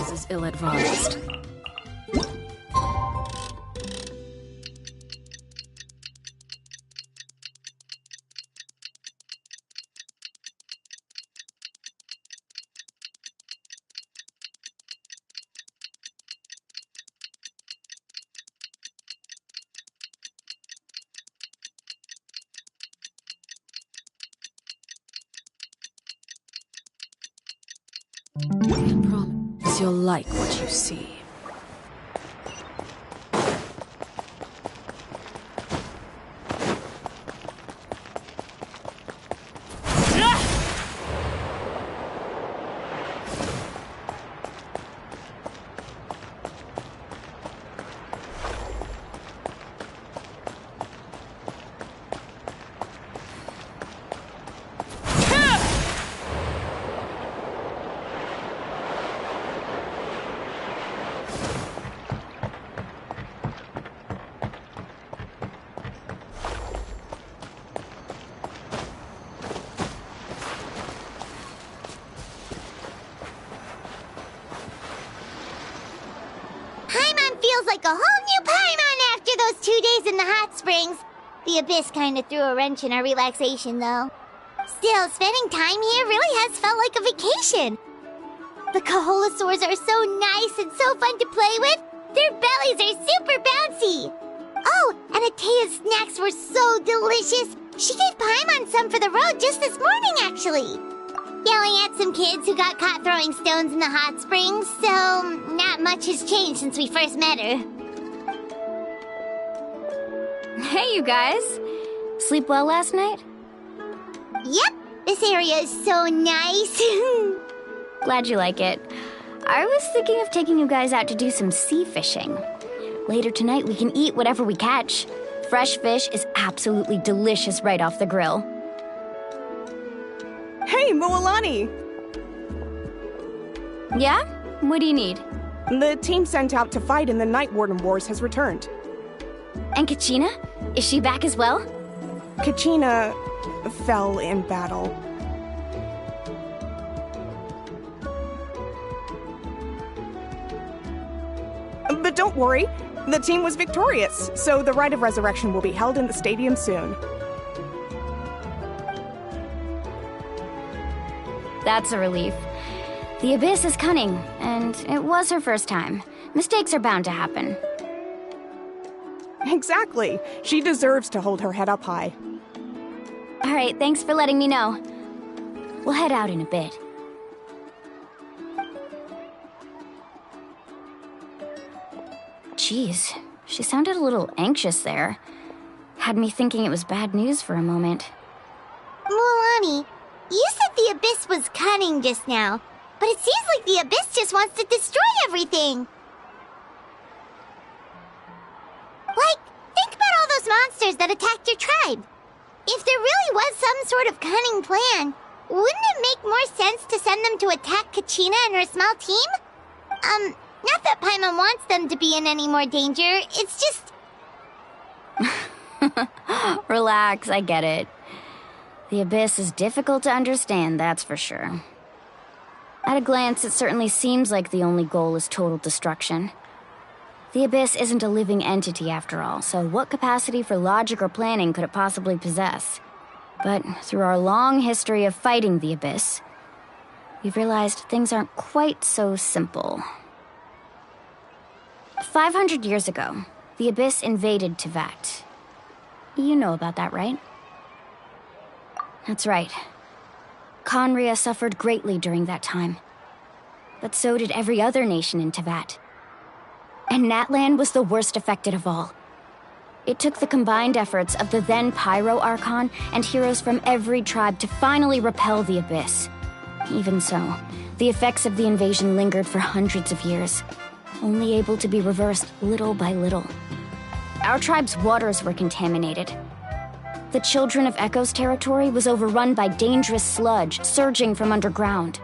This is ill-advised. I promise you'll like what you see. Feels like a whole new Paimon after those 2 days in the hot springs. The Abyss kinda threw a wrench in our relaxation, though. Still, spending time here really has felt like a vacation. The Kaholosaurs are so nice and so fun to play with. Their bellies are super bouncy. Oh, and Atea's snacks were so delicious. She gave Paimon some for the road just this morning, actually. Yelling at some kids who got caught throwing stones in the hot springs, so not much has changed since we first met her. Hey, you guys. Sleep well last night? Yep, this area is so nice. Glad you like it. I was thinking of taking you guys out to do some sea fishing. Later tonight, we can eat whatever we catch. Fresh fish is absolutely delicious right off the grill. Hey, Moalani! Yeah? What do you need? The team sent out to fight in the Night Warden Wars has returned. And Kachina? Is she back as well? Kachina fell in battle. But don't worry, the team was victorious, so the Rite of Resurrection will be held in the stadium soon. That's a relief. The Abyss is cunning, and it was her first time. Mistakes are bound to happen. Exactly. She deserves to hold her head up high. All right, thanks for letting me know. We'll head out in a bit. Jeez, she sounded a little anxious there. Had me thinking it was bad news for a moment. Mualani, you said the Abyss was cunning just now, but it seems like the Abyss just wants to destroy everything. Like, think about all those monsters that attacked your tribe. If there really was some sort of cunning plan, wouldn't it make more sense to send them to attack Kachina and her small team? Not that Paimon wants them to be in any more danger, it's just... Relax, I get it. The Abyss is difficult to understand, that's for sure. At a glance, it certainly seems like the only goal is total destruction. The Abyss isn't a living entity after all, so what capacity for logic or planning could it possibly possess? But through our long history of fighting the Abyss, we've realized things aren't quite so simple. 500 years ago, the Abyss invaded Teyvat. You know about that, right? That's right. Conria suffered greatly during that time. But so did every other nation in Teyvat. And Natlan was the worst affected of all. It took the combined efforts of the then Pyro Archon and heroes from every tribe to finally repel the Abyss. Even so, the effects of the invasion lingered for hundreds of years, only able to be reversed little by little. Our tribe's waters were contaminated. The Children of Echo's territory was overrun by dangerous sludge surging from underground.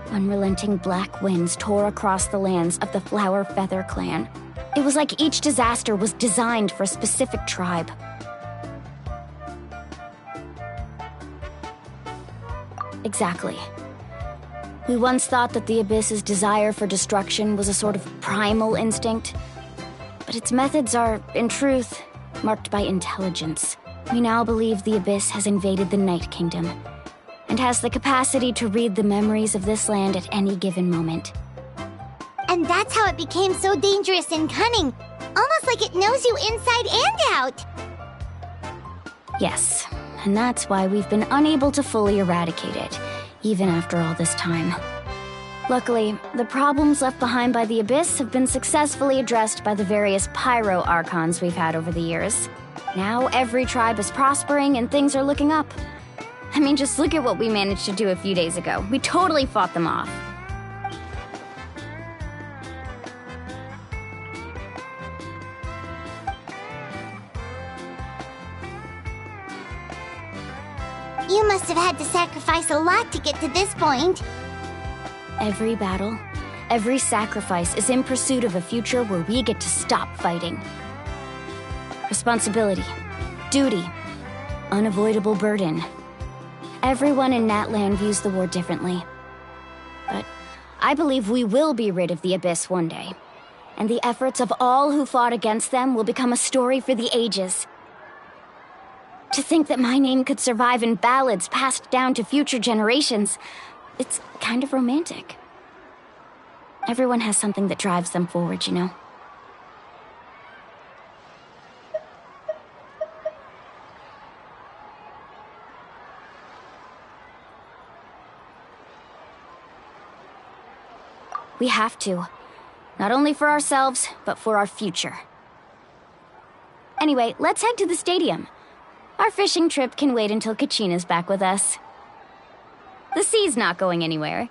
Unrelenting black winds tore across the lands of the Flower Feather clan. It was like each disaster was designed for a specific tribe. Exactly. We once thought that the Abyss's desire for destruction was a sort of primal instinct, but its methods are, in truth, marked by intelligence. We now believe the Abyss has invaded the Night Kingdom, and has the capacity to read the memories of this land at any given moment. And that's how it became so dangerous and cunning, almost like it knows you inside and out. Yes, and that's why we've been unable to fully eradicate it, even after all this time. Luckily, the problems left behind by the Abyss have been successfully addressed by the various pyro archons we've had over the years. Now every tribe is prospering and things are looking up. I mean, just look at what we managed to do a few days ago. We totally fought them off. You must have had to sacrifice a lot to get to this point. Every battle, every sacrifice is in pursuit of a future where we get to stop fighting. Responsibility, duty, unavoidable burden. Everyone in Natlan views the war differently. But I believe we will be rid of the Abyss one day. And the efforts of all who fought against them will become a story for the ages. To think that my name could survive in ballads passed down to future generations, it's kind of romantic. Everyone has something that drives them forward, you know? We have to. Not only for ourselves, but for our future. Anyway, let's head to the stadium. Our fishing trip can wait until Kachina's back with us. The sea's not going anywhere.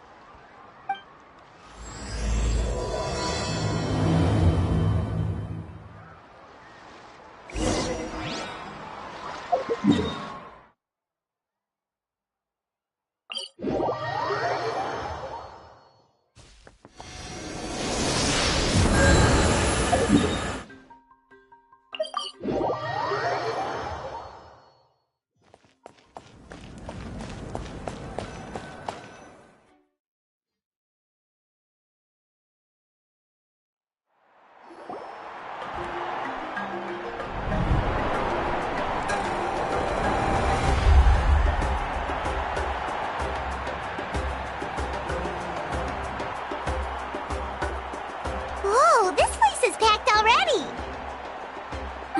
Whoa, this place is packed already!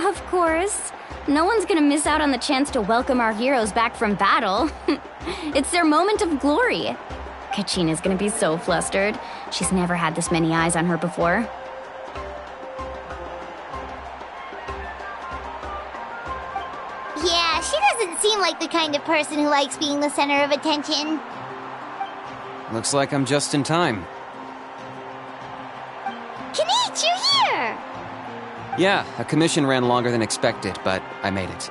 Of course. No one's gonna miss out on the chance to welcome our heroes back from battle. It's their moment of glory. Kachina's gonna be so flustered. She's never had this many eyes on her before. Yeah, she doesn't seem like the kind of person who likes being the center of attention. Looks like I'm just in time. Kinich, you're here! Yeah, a commission ran longer than expected, but I made it.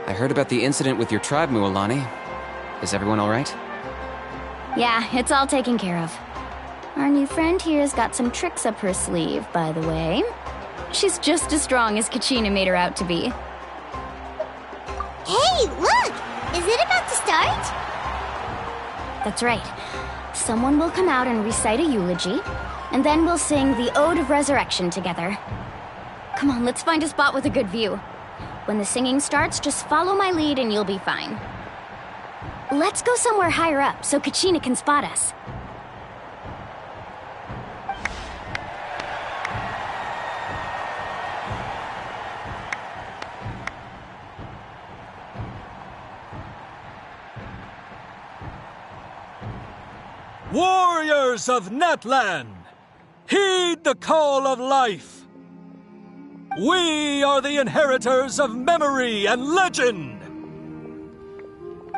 I heard about the incident with your tribe, Mualani. Is everyone all right? Yeah, it's all taken care of. Our new friend here's got some tricks up her sleeve, by the way. She's just as strong as Kachina made her out to be. Hey, look! Is it about to start? That's right. Someone will come out and recite a eulogy, and then we'll sing the Ode of Resurrection together. Come on, let's find a spot with a good view. When the singing starts, just follow my lead and you'll be fine. Let's go somewhere higher up so Kachina can spot us. Warriors of Natlan, heed the call of life. We are the inheritors of memory and legend.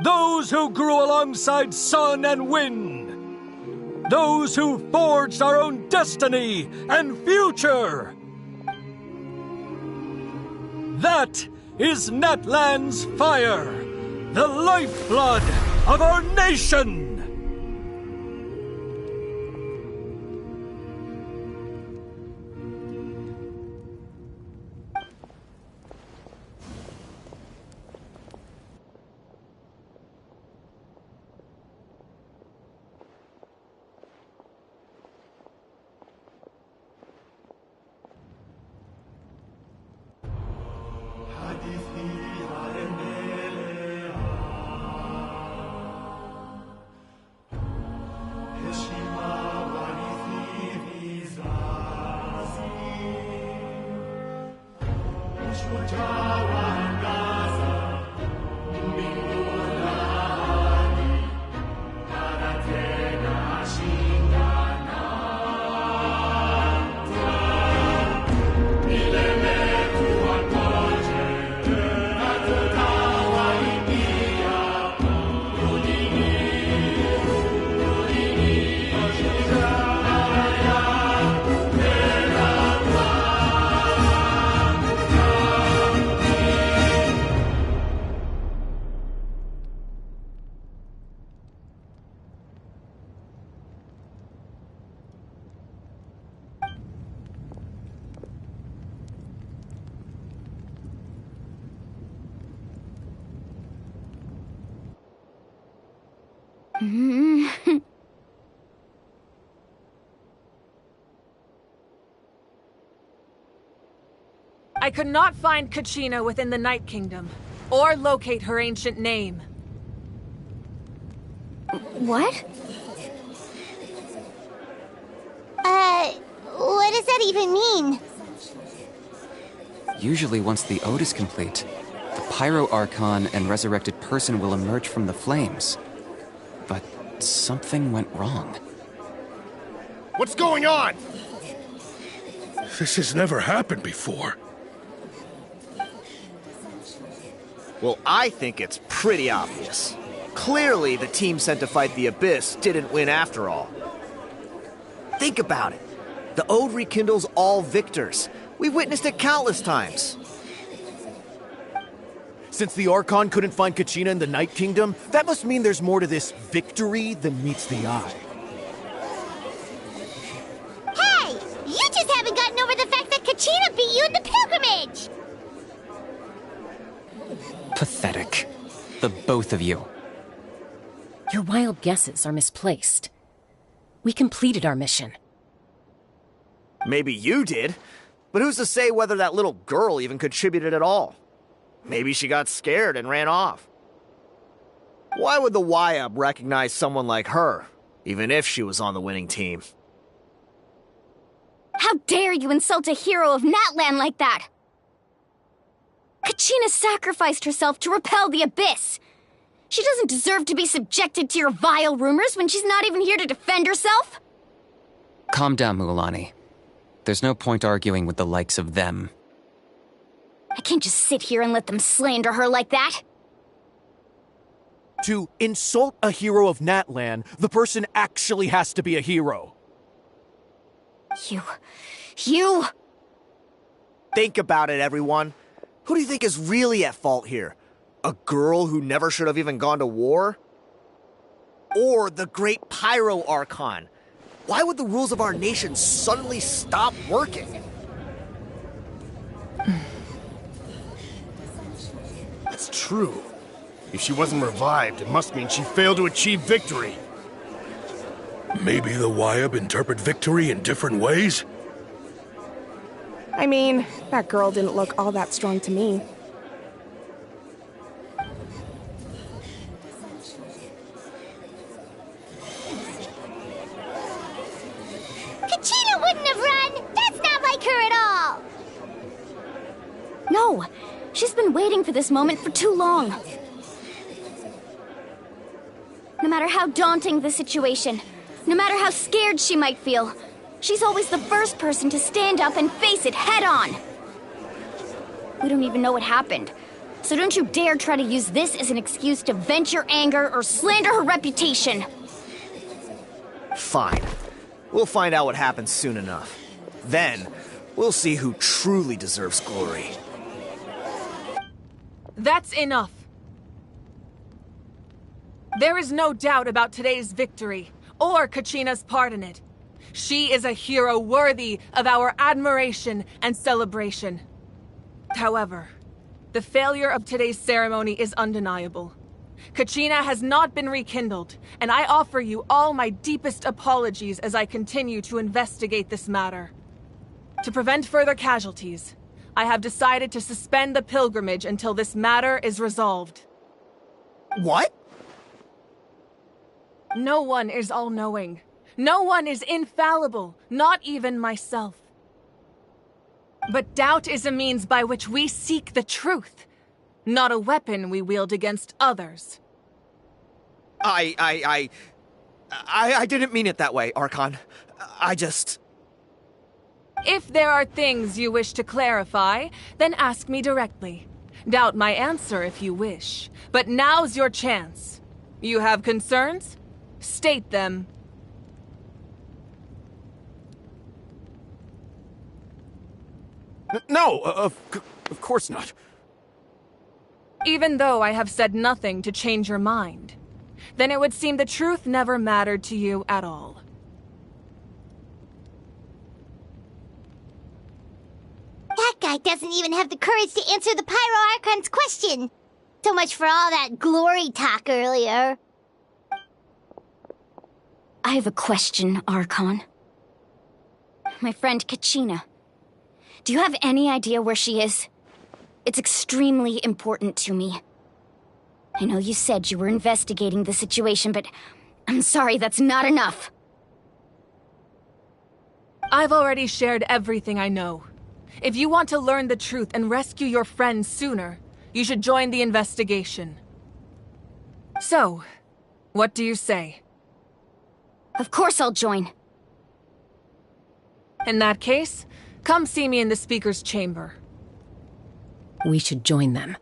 Those who grew alongside sun and wind. Those who forged our own destiny and future. That is Natlan's fire, the lifeblood of our nation. I could not find Kachina within the Night Kingdom, or locate her ancient name. What? What does that even mean? Usually once the ode is complete, the Pyro Archon and resurrected person will emerge from the flames. But something went wrong. What's going on? This has never happened before. Well, I think it's pretty obvious. Clearly, the team sent to fight the Abyss didn't win after all. Think about it. The Ode rekindles all victors. We've witnessed it countless times. Since the Archon couldn't find Kachina in the Night Kingdom, that must mean there's more to this victory than meets the eye. Hey! You just haven't gotten over the fact that Kachina beat you in the pilgrimage! Pathetic. The both of you. Your wild guesses are misplaced. We completed our mission. Maybe you did, but who's to say whether that little girl even contributed at all? Maybe she got scared and ran off. Why would the YUB recognize someone like her, even if she was on the winning team? How dare you insult a hero of Natlan like that? Kachina sacrificed herself to repel the Abyss. She doesn't deserve to be subjected to your vile rumors when she's not even here to defend herself. Calm down, Mualani. There's no point arguing with the likes of them. I can't just sit here and let them slander her like that. To insult a hero of Natlan, the person actually has to be a hero. You... Think about it, everyone. Who do you think is really at fault here? A girl who never should have even gone to war? Or the great Pyro Archon? Why would the rules of our nation suddenly stop working? That's true. If she wasn't revived, it must mean she failed to achieve victory. Maybe the YUB interpret victory in different ways? I mean, that girl didn't look all that strong to me. Kachina wouldn't have run! That's not like her at all! No, she's been waiting for this moment for too long. No matter how daunting the situation, no matter how scared she might feel, she's always the first person to stand up and face it head on. We don't even know what happened, so don't you dare try to use this as an excuse to vent your anger or slander her reputation. Fine. We'll find out what happens soon enough. Then, we'll see who truly deserves glory. That's enough. There is no doubt about today's victory, or Kachina's part in it. She is a hero worthy of our admiration and celebration. However, the failure of today's ceremony is undeniable. Kachina has not been rekindled, and I offer you all my deepest apologies as I continue to investigate this matter. To prevent further casualties, I have decided to suspend the pilgrimage until this matter is resolved. What? No one is all-knowing. No one is infallible, not even myself. But doubt is a means by which we seek the truth, not a weapon we wield against others. I didn't mean it that way, Archon. If there are things you wish to clarify, then ask me directly. Doubt my answer if you wish. But now's your chance. You have concerns? State them. No, of course not. Even though I have said nothing to change your mind, then it would seem the truth never mattered to you at all. That guy doesn't even have the courage to answer the Pyro Archon's question. So much for all that glory talk earlier. I have a question, Archon. My friend Kachina. Do you have any idea where she is? It's extremely important to me. I know you said you were investigating the situation, but I'm sorry, that's not enough. I've already shared everything I know. If you want to learn the truth and rescue your friends sooner, you should join the investigation. So, what do you say? Of course I'll join. In that case, come see me in the speaker's chamber. We should join them.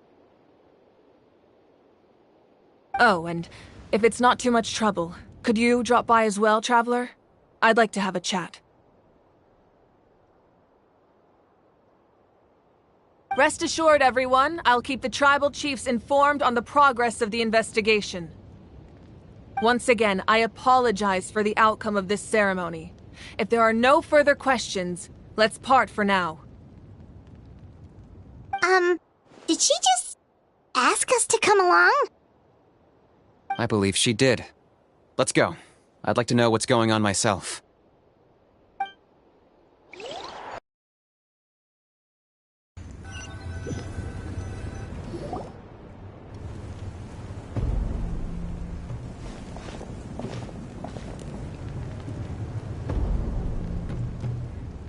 Oh, and if it's not too much trouble, could you drop by as well, Traveler? I'd like to have a chat. Rest assured, everyone, I'll keep the tribal chiefs informed on the progress of the investigation. Once again, I apologize for the outcome of this ceremony. If there are no further questions, let's part for now. Did she just ask us to come along? I believe she did. Let's go. I'd like to know what's going on myself.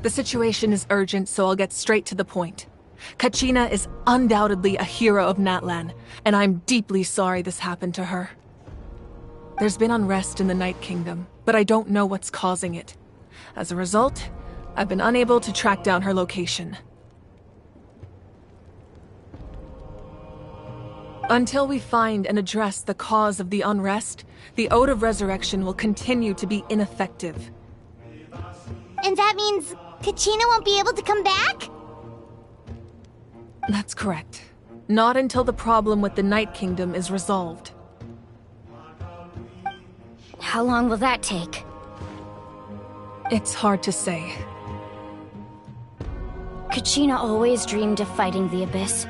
The situation is urgent, so I'll get straight to the point. Kachina is undoubtedly a hero of Natlan, and I'm deeply sorry this happened to her. There's been unrest in the Night Kingdom, but I don't know what's causing it. As a result, I've been unable to track down her location. Until we find and address the cause of the unrest, the Ode of Resurrection will continue to be ineffective. And that means Kachina won't be able to come back? That's correct. Not until the problem with the Night Kingdom is resolved. How long will that take? It's hard to say. Kachina always dreamed of fighting the Abyss,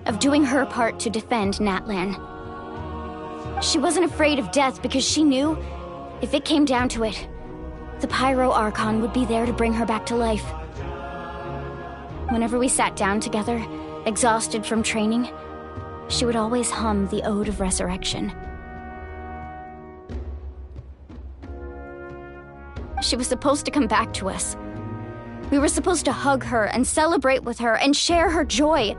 of doing her part to defend Natlan. She wasn't afraid of death because she knew, if it came down to it, the Pyro Archon would be there to bring her back to life. Whenever we sat down together, exhausted from training, she would always hum the Ode of Resurrection. She was supposed to come back to us. We were supposed to hug her and celebrate with her and share her joy.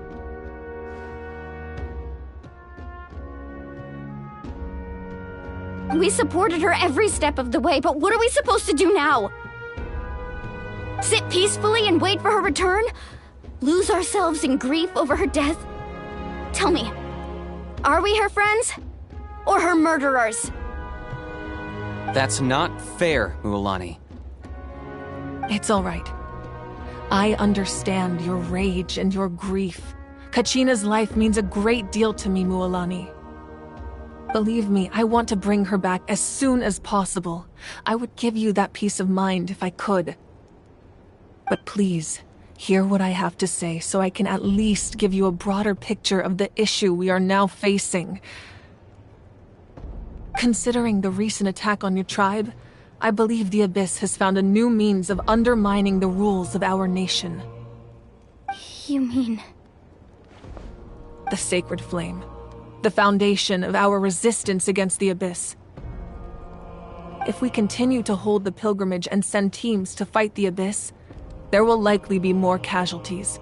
We supported her every step of the way, but what are we supposed to do now? Sit peacefully and wait for her return? Lose ourselves in grief over her death? Tell me, are we her friends? Or her murderers? That's not fair, Mualani. It's all right. I understand your rage and your grief. Kachina's life means a great deal to me, Mualani. Believe me, I want to bring her back as soon as possible. I would give you that peace of mind if I could. But please, hear what I have to say so I can at least give you a broader picture of the issue we are now facing. Considering the recent attack on your tribe, I believe the Abyss has found a new means of undermining the rules of our nation. You mean... The Sacred Flame. The foundation of our resistance against the Abyss. If we continue to hold the pilgrimage and send teams to fight the Abyss, there will likely be more casualties.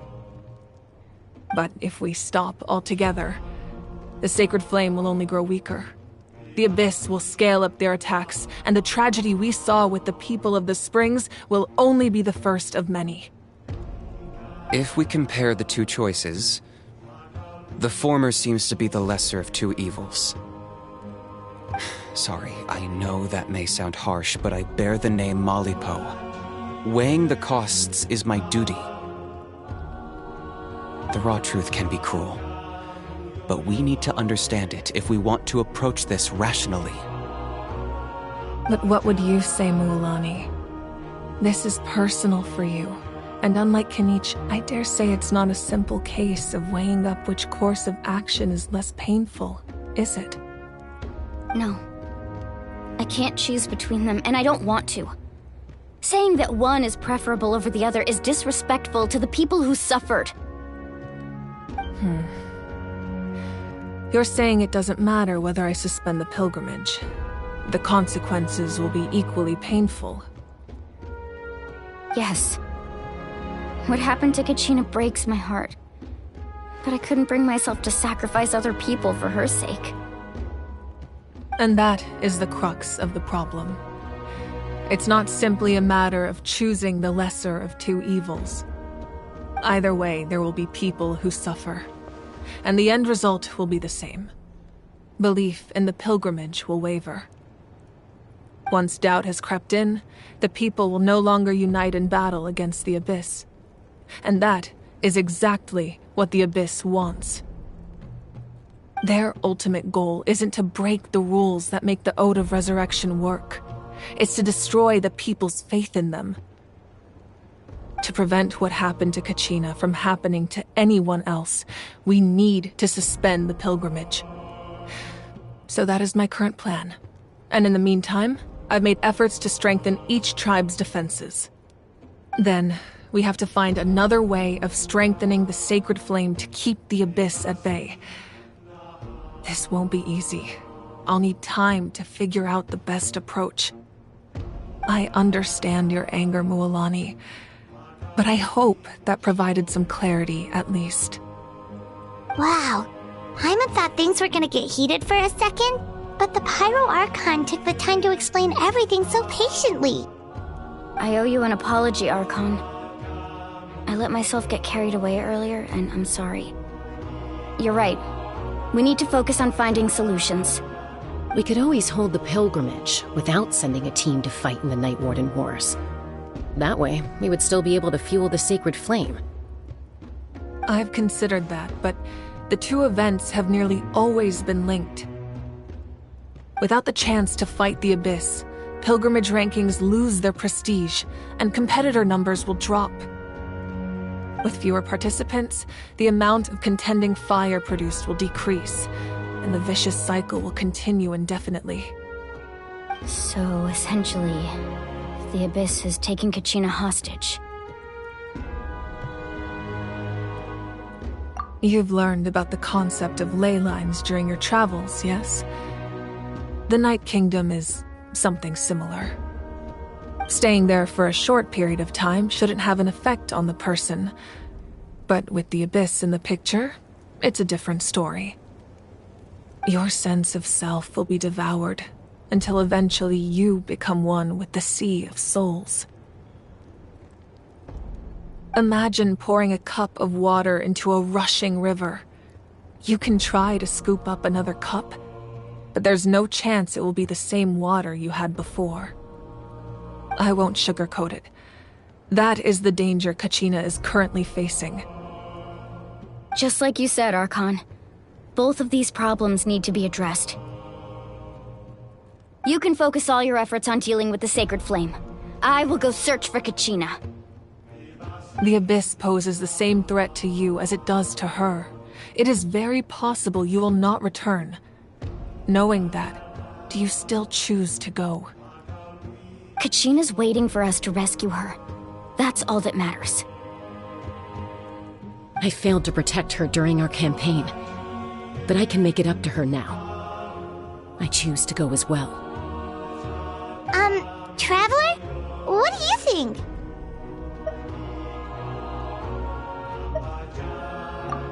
But if we stop altogether, the sacred flame will only grow weaker. The Abyss will scale up their attacks, and the tragedy we saw with the people of the Springs will only be the first of many. If we compare the two choices, the former seems to be the lesser of two evils. Sorry, I know that may sound harsh, but I bear the name Malipo. Weighing the costs is my duty. The raw truth can be cruel, but we need to understand it if we want to approach this rationally. But what would you say, Mualani? This is personal for you, and unlike Kanich, I dare say it's not a simple case of weighing up which course of action is less painful, is it? No. I can't choose between them, and I don't want to. Saying that one is preferable over the other is disrespectful to the people who suffered. You're saying it doesn't matter whether I suspend the pilgrimage. The consequences will be equally painful. Yes. What happened to Kachina breaks my heart. But I couldn't bring myself to sacrifice other people for her sake. And that is the crux of the problem. It's not simply a matter of choosing the lesser of two evils. Either way, there will be people who suffer. And the end result will be the same. Belief in the pilgrimage will waver. Once doubt has crept in, the people will no longer unite in battle against the Abyss. And that is exactly what the Abyss wants. Their ultimate goal isn't to break the rules that make the Ode of Resurrection work. It's to destroy the people's faith in them. To prevent what happened to Kachina from happening to anyone else, we need to suspend the pilgrimage. So that is my current plan. And in the meantime, I've made efforts to strengthen each tribe's defenses. Then, we have to find another way of strengthening the sacred flame to keep the Abyss at bay. This won't be easy. I'll need time to figure out the best approach. I understand your anger, Mualani, but I hope that provided some clarity, at least. Wow. Paimon thought things were gonna get heated for a second, but the Pyro Archon took the time to explain everything so patiently. I owe you an apology, Archon. I let myself get carried away earlier, and I'm sorry. You're right. We need to focus on finding solutions. We could always hold the pilgrimage without sending a team to fight in the Night Warden Wars. That way, we would still be able to fuel the sacred flame. I've considered that, but the two events have nearly always been linked. Without the chance to fight the Abyss, pilgrimage rankings lose their prestige, and competitor numbers will drop. With fewer participants, the amount of contending fire produced will decrease, and the vicious cycle will continue indefinitely. So, essentially, the Abyss is taking Kachina hostage. You've learned about the concept of ley lines during your travels, yes? The Night Kingdom is something similar. Staying there for a short period of time shouldn't have an effect on the person. But with the Abyss in the picture, it's a different story. Your sense of self will be devoured, until eventually you become one with the Sea of Souls. Imagine pouring a cup of water into a rushing river. You can try to scoop up another cup, but there's no chance it will be the same water you had before. I won't sugarcoat it. That is the danger Kachina is currently facing. Just like you said, Archon. Both of these problems need to be addressed. You can focus all your efforts on dealing with the Sacred Flame. I will go search for Kachina. The Abyss poses the same threat to you as it does to her. It is very possible you will not return. Knowing that, do you still choose to go? Kachina's waiting for us to rescue her. That's all that matters. I failed to protect her during our campaign, but I can make it up to her now. I choose to go as well. Traveler? What do you think?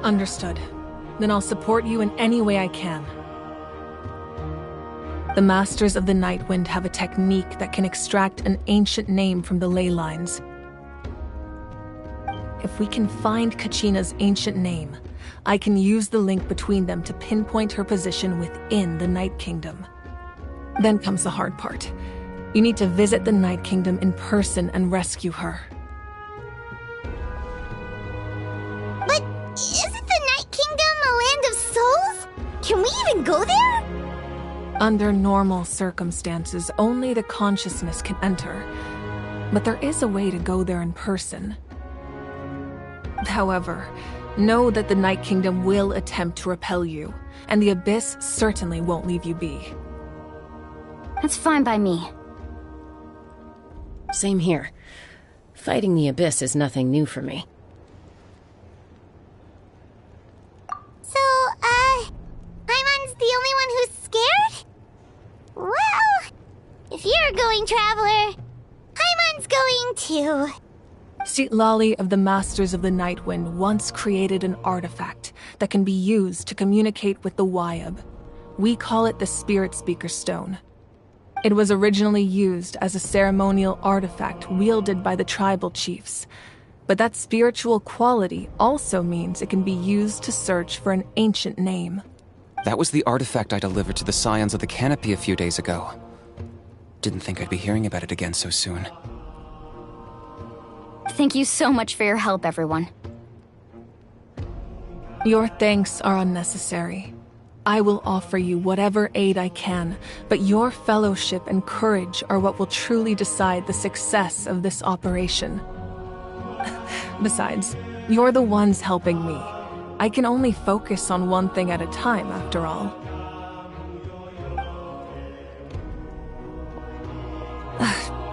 Understood. Then I'll support you in any way I can. The Masters of the Nightwind have a technique that can extract an ancient name from the ley lines. If we can find Kachina's ancient name, I can use the link between them to pinpoint her position within the Night Kingdom. Then comes the hard part. You need to visit the Night Kingdom in person and rescue her. But isn't the Night Kingdom a land of souls? Can we even go there? Under normal circumstances, only the consciousness can enter. But there is a way to go there in person. However, know that the Night Kingdom will attempt to repel you, and the Abyss certainly won't leave you be. That's fine by me. Same here. Fighting the Abyss is nothing new for me. So, Paimon's the only one who's scared? Well, if you're going, Traveler, Paimon's going too. Lali of the Masters of the Nightwind once created an artifact that can be used to communicate with the Wyab. We call it the Spirit Speaker Stone. It was originally used as a ceremonial artifact wielded by the tribal chiefs, but that spiritual quality also means it can be used to search for an ancient name. That was the artifact I delivered to the Scions of the Canopy a few days ago. Didn't think I'd be hearing about it again so soon. Thank you so much for your help, everyone. Your thanks are unnecessary. I will offer you whatever aid I can, but your fellowship and courage are what will truly decide the success of this operation. Besides, you're the ones helping me. I can only focus on one thing at a time, after all.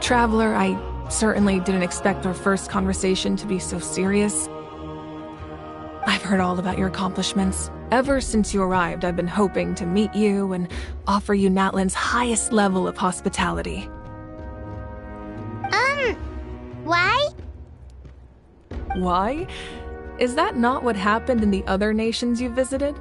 Traveler, I certainly didn't expect our first conversation to be so serious. I've heard all about your accomplishments. Ever since you arrived, I've been hoping to meet you and offer you Natlan's highest level of hospitality. Why? Why? Is that not what happened in the other nations you visited?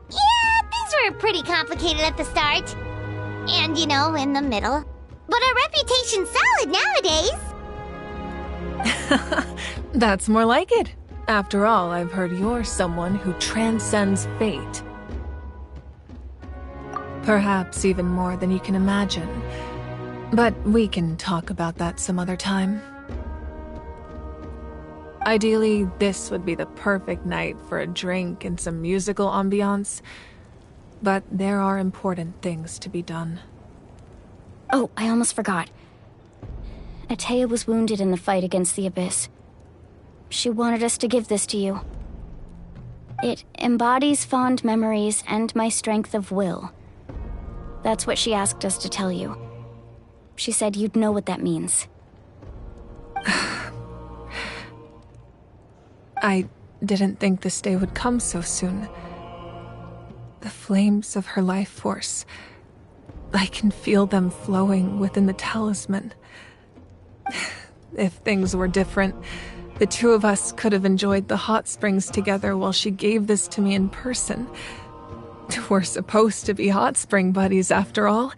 Yeah, things were pretty complicated at the start. And, in the middle. But our reputation's solid nowadays. That's more like it. After all, I've heard you're someone who transcends fate. Perhaps even more than you can imagine. But we can talk about that some other time. Ideally, this would be the perfect night for a drink and some musical ambiance. But there are important things to be done. Oh, I almost forgot. Atea was wounded in the fight against the Abyss. She wanted us to give this to you. It embodies fond memories and my strength of will. That's what she asked us to tell you. She said you'd know what that means. I didn't think this day would come so soon. The flames of her life force. I can feel them flowing within the talisman. If things were different, the two of us could have enjoyed the hot springs together while she gave this to me in person. We're supposed to be hot spring buddies after all.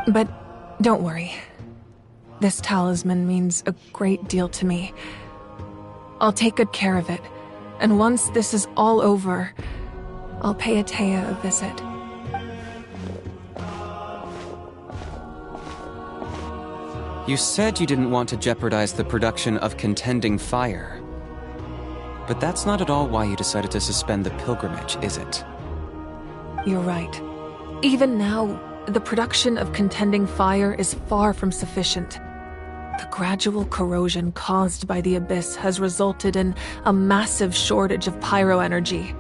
But don't worry. This talisman means a great deal to me. I'll take good care of it, and once this is all over, I'll pay Atea a visit. You said you didn't want to jeopardize the production of Contending Fire. But that's not at all why you decided to suspend the pilgrimage, is it? You're right. Even now, the production of Contending Fire is far from sufficient. The gradual corrosion caused by the Abyss has resulted in a massive shortage of pyro energy,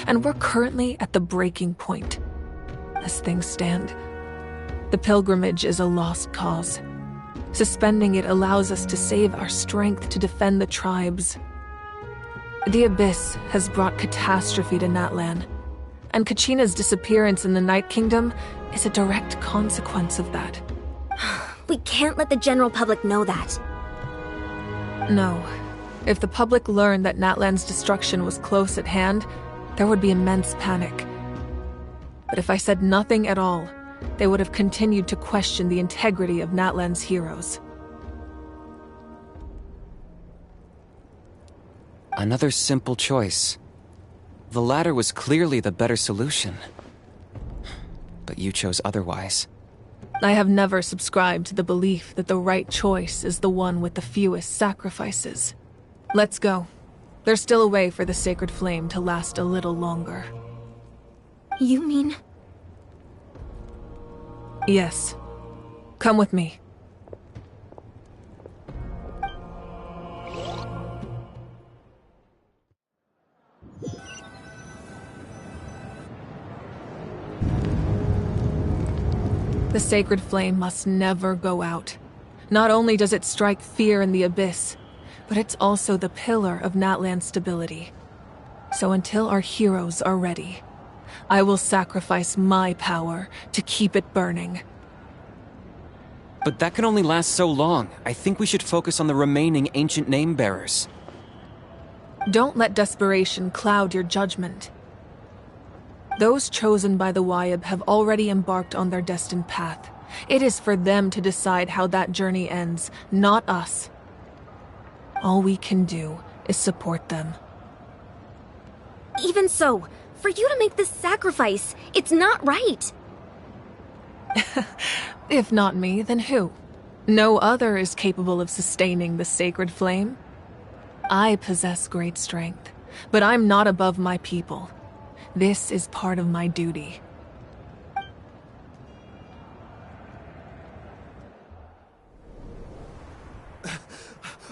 and we're currently at the breaking point. As things stand, the pilgrimage is a lost cause. Suspending it allows us to save our strength to defend the tribes. The Abyss has brought catastrophe to Natlan, and Kachina's disappearance in the Night Kingdom is a direct consequence of that. We can't let the general public know that. No. If the public learned that Natlan's destruction was close at hand, there would be immense panic. But if I said nothing at all, they would have continued to question the integrity of Natlan's heroes. Another simple choice. The latter was clearly the better solution. But you chose otherwise. I have never subscribed to the belief that the right choice is the one with the fewest sacrifices. Let's go. There's still a way for the sacred flame to last a little longer. You mean... Yes. Come with me. The sacred flame must never go out. Not only does it strike fear in the abyss, but it's also the pillar of Natlan's stability. So until our heroes are ready, I will sacrifice my power to keep it burning. But that can only last so long. I think we should focus on the remaining ancient name-bearers. Don't let desperation cloud your judgment. Those chosen by the Wyab have already embarked on their destined path. It is for them to decide how that journey ends, not us. All we can do is support them. Even so, for you to make this sacrifice, it's not right. If not me, then who? No other is capable of sustaining the sacred flame. I possess great strength, but I'm not above my people. This is part of my duty.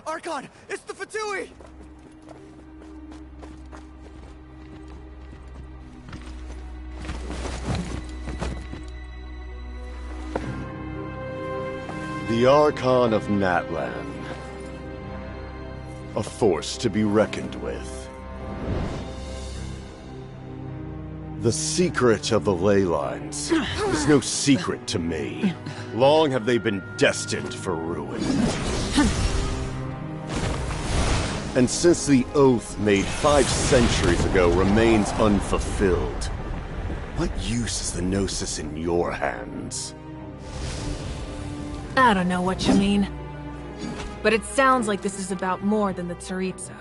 Archon! It's the Fatui! The Archon of Natlan. A force to be reckoned with. The secret of the ley lines is no secret to me. Long have they been destined for ruin. And since the oath made 5 centuries ago remains unfulfilled, what use is the Gnosis in your hands? I don't know what you mean. But it sounds like this is about more than the Tsaritsa.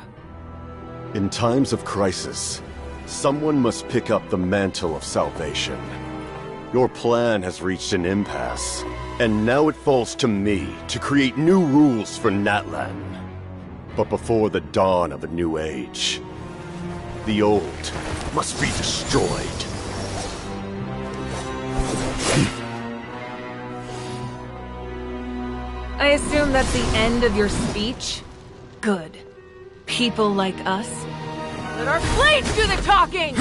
In times of crisis, someone must pick up the mantle of salvation. Your plan has reached an impasse, and now it falls to me to create new rules for Natlan. But before the dawn of a new age, the old must be destroyed. I assume that's the end of your speech? Good. People like us. Let our blades do the talking!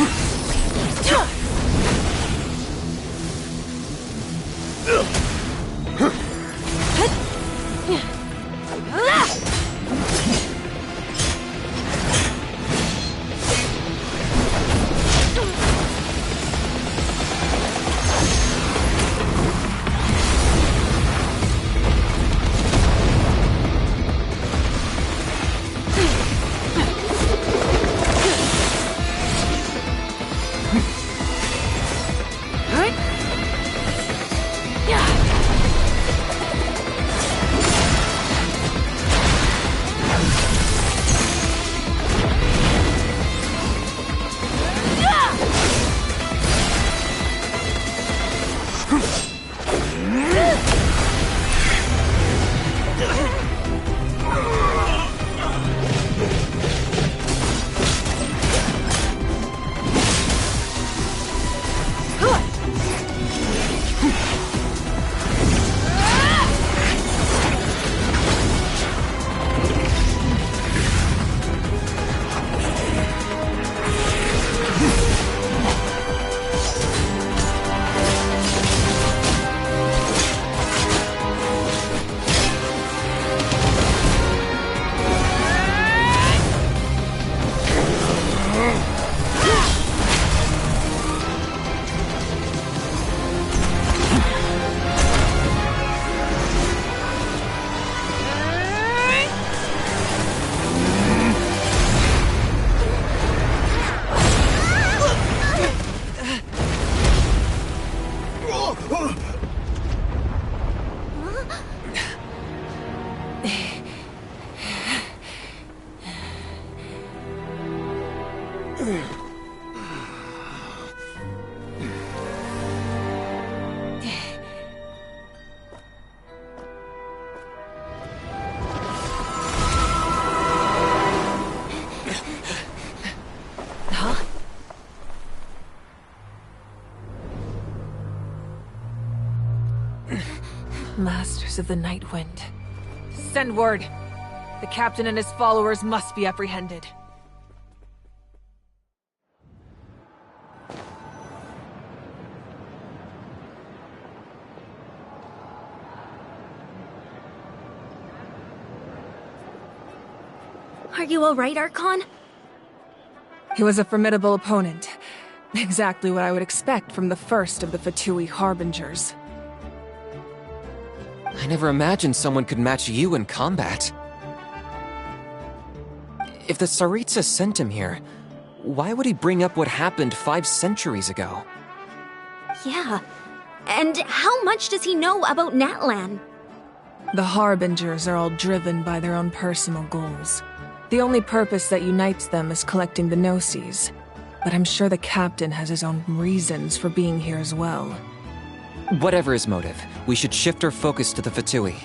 Masters of the Night Wind. Send word. The captain and his followers must be apprehended. Are you alright, Archon? He was a formidable opponent. Exactly what I would expect from the first of the Fatui Harbingers. I never imagined someone could match you in combat. If the Tsaritsa sent him here, why would he bring up what happened 5 centuries ago? Yeah. And how much does he know about Natlan? The Harbingers are all driven by their own personal goals. The only purpose that unites them is collecting the Gnosis. But I'm sure the captain has his own reasons for being here as well. Whatever his motive, we should shift our focus to the Fatui.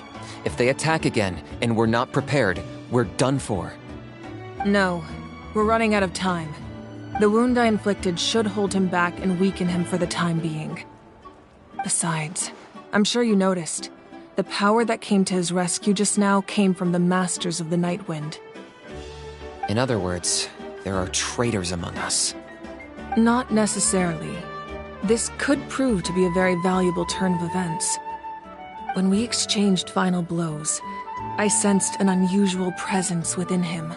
If they attack again, and we're not prepared, we're done for. No, we're running out of time. The wound I inflicted should hold him back and weaken him for the time being. Besides, I'm sure you noticed, the power that came to his rescue just now came from the Masters of the Night Wind. In other words, there are traitors among us. Not necessarily. This could prove to be a very valuable turn of events. When we exchanged final blows, I sensed an unusual presence within him.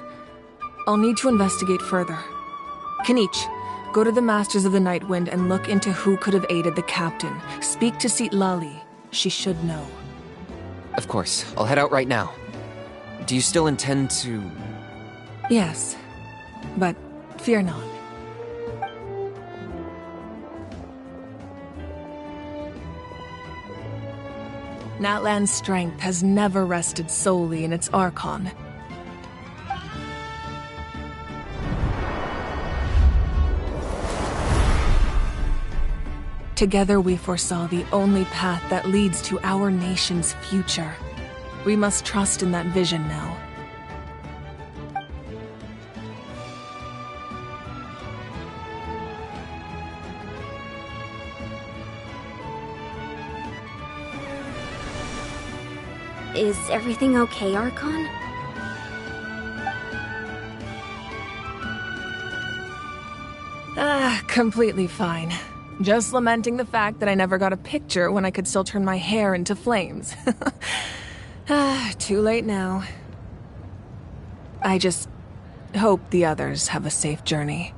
I'll need to investigate further. Kanich, go to the Masters of the Night Wind and look into who could have aided the captain. Speak to Citlali. She should know. Of course, I'll head out right now. Do you still intend to... Yes, but fear not. Natlan's strength has never rested solely in its Archon. Together we foresaw the only path that leads to our nation's future. We must trust in that vision now. Is everything okay, Archon? Completely fine. Just lamenting the fact that I never got a picture when I could still turn my hair into flames. Too late now. I just hope the others have a safe journey.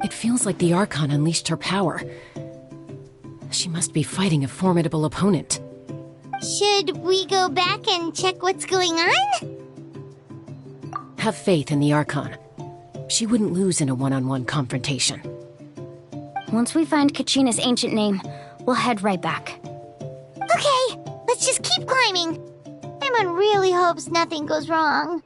It feels like the Archon unleashed her power. She must be fighting a formidable opponent. Should we go back and check what's going on? Have faith in the Archon. She wouldn't lose in a one-on-one confrontation. Once we find Kachina's ancient name, we'll head right back. Okay, let's just keep climbing. Emon really hopes nothing goes wrong.